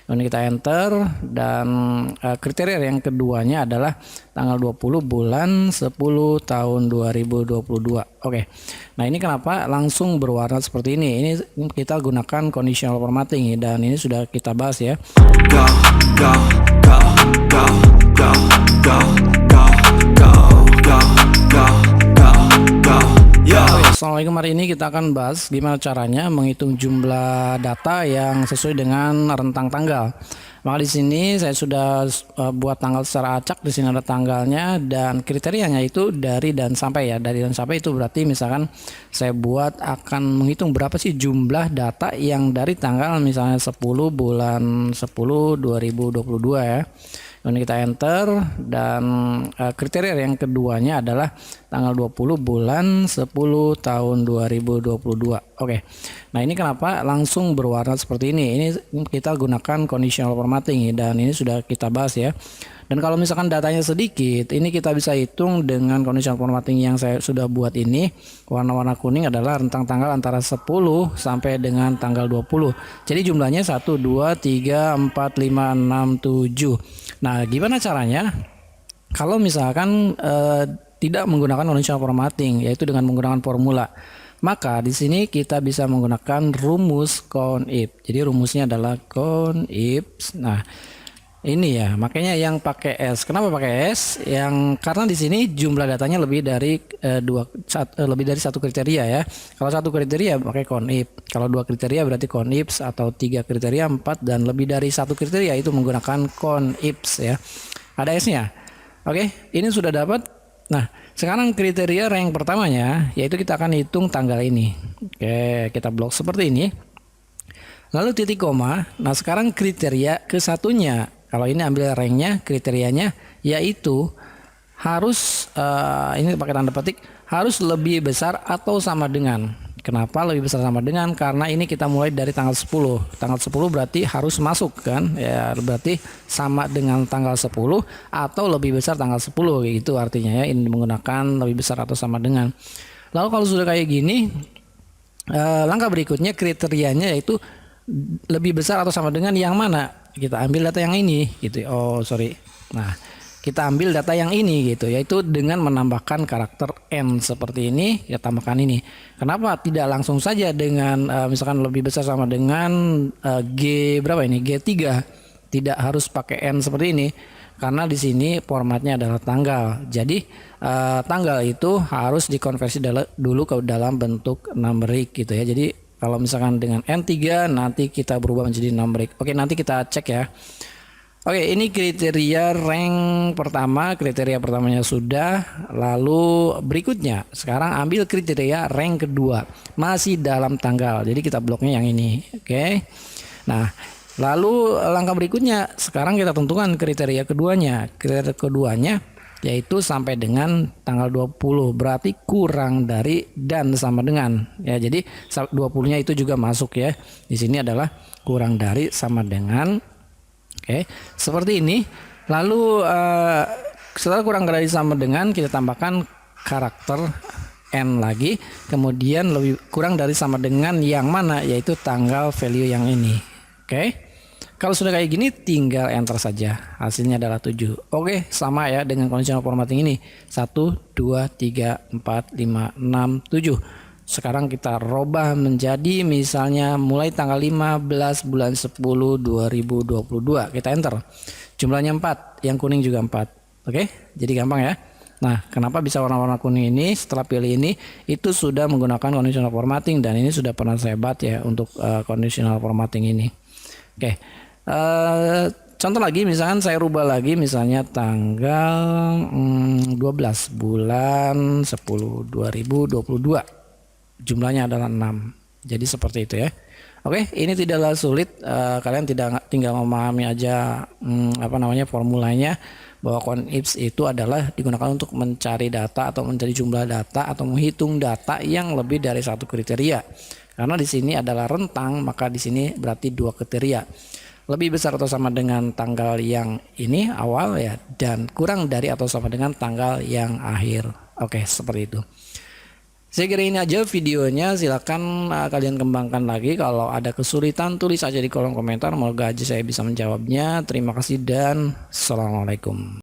Kemudian kita enter dan kriteria yang keduanya adalah tanggal 20 bulan 10 tahun 2022. Oke. Nah, ini kenapa langsung berwarna seperti ini? Ini kita gunakan conditional formatting dan ini sudah kita bahas ya. Go, go, go, go, go, go, go, go, go, go, go, go, yo. Assalamualaikum, hari ini kita akan bahas gimana caranya menghitung jumlah data yang sesuai dengan rentang tanggal. Maka di sini saya sudah buat tanggal secara acak. Di sini ada tanggalnya dan kriterianya itu dari dan sampai ya. Dari dan sampai itu berarti misalkan saya buat akan menghitung berapa sih jumlah data yang dari tanggal misalnya 10 bulan 10 2022 ya. Kemudian kita enter dan kriteria yang keduanya adalah tanggal 20 bulan 10 tahun 2022. Oke. Nah, ini kenapa langsung berwarna seperti ini? Ini kita gunakan conditional formatting dan ini sudah kita bahas ya. Dan kalau misalkan datanya sedikit, ini kita bisa hitung dengan conditional formatting yang saya sudah buat ini. Warna-warna kuning adalah rentang tanggal antara 10 sampai dengan tanggal 20. Jadi jumlahnya 1, 2, 3, 4, 5, 6, 7. Nah, gimana caranya? Kalau misalkan tidak menggunakan conditional formatting, yaitu dengan menggunakan formula. Maka di sini kita bisa menggunakan rumus CONIF. Jadi rumusnya adalah CONIF. Nah, ini ya, makanya yang pakai S. Kenapa pakai S? Karena di sini jumlah datanya lebih dari lebih dari satu kriteria ya. Kalau satu kriteria pakai CONIF. Kalau dua kriteria berarti CONIF, atau tiga kriteria, 4 dan lebih dari satu kriteria itu menggunakan CONIF ya. Ada S-nya. Oke, ini sudah dapat. Nah, sekarang kriteria rank pertamanya yaitu kita akan hitung tanggal ini. Oke, kita blok seperti ini. Lalu titik koma. Nah, sekarang kriteria ke satunya. Kalau ini ambil ranknya, kriterianya yaitu harus ini pakai tanda petik, harus lebih besar atau sama dengan. Kenapa lebih besar sama dengan? Karena ini kita mulai dari tanggal 10. Tanggal 10 berarti harus masuk kan? Ya, berarti sama dengan tanggal 10 atau lebih besar tanggal 10 gitu artinya ya. Ini menggunakan lebih besar atau sama dengan. Lalu kalau sudah kayak gini, langkah berikutnya kriterianya yaitu lebih besar atau sama dengan yang mana? Kita ambil data yang ini gitu. Oh, sorry. Nah, kita ambil data yang ini gitu, yaitu dengan menambahkan karakter N seperti ini, kita tambahkan ini. Kenapa tidak langsung saja dengan misalkan lebih besar sama dengan G berapa ini? G3. Tidak harus pakai N seperti ini. Karena di sini formatnya adalah tanggal. Jadi tanggal itu harus dikonversi dulu ke dalam bentuk numerik gitu ya. Jadi kalau misalkan dengan N3 nanti kita berubah menjadi numerik. Oke, nanti kita cek ya. Oke, ini kriteria rank pertama. Kriteria pertamanya sudah. Lalu berikutnya sekarang ambil kriteria rank kedua. Masih dalam tanggal. Jadi kita bloknya yang ini. Oke. Nah, lalu langkah berikutnya sekarang kita tentukan kriteria keduanya. Kriteria keduanya yaitu sampai dengan tanggal 20, berarti kurang dari dan sama dengan ya. Jadi 20-nya itu juga masuk ya. Di sini adalah kurang dari sama dengan. Oke, seperti ini. Lalu setelah kurang dari sama dengan kita tambahkan karakter N lagi, kemudian lebih kurang dari sama dengan yang mana, yaitu tanggal value yang ini. Oke. Kalau sudah kayak gini tinggal enter saja. Hasilnya adalah 7. Oke, sama ya dengan conditional formatting ini. 1, 2, 3, 4, 5, 6, 7. Sekarang kita robah menjadi misalnya mulai tanggal 15 bulan 10 2022. Kita enter. Jumlahnya 4, yang kuning juga 4. Oke, jadi gampang ya. Nah, kenapa bisa warna-warna kuning ini? Setelah pilih ini, itu sudah menggunakan conditional formatting dan ini sudah pernah saya buat ya untuk conditional formatting ini. Oke. Contoh lagi, misalkan saya rubah lagi misalnya tanggal 12 bulan 10 2022. Jumlahnya adalah 6. Jadi seperti itu ya. Oke, ini tidaklah sulit. Kalian tinggal memahami aja formulanya, bahwa CONIF itu adalah digunakan untuk mencari data atau mencari jumlah data atau menghitung data yang lebih dari satu kriteria. Karena di sini adalah rentang, maka di sini berarti dua kriteria. Lebih besar atau sama dengan tanggal yang ini awal ya, dan kurang dari atau sama dengan tanggal yang akhir. Oke, seperti itu. Saya kira ini aja videonya, silakan kalian kembangkan lagi. Kalau ada kesulitan tulis aja di kolom komentar, semoga aja saya bisa menjawabnya. Terima kasih dan assalamualaikum.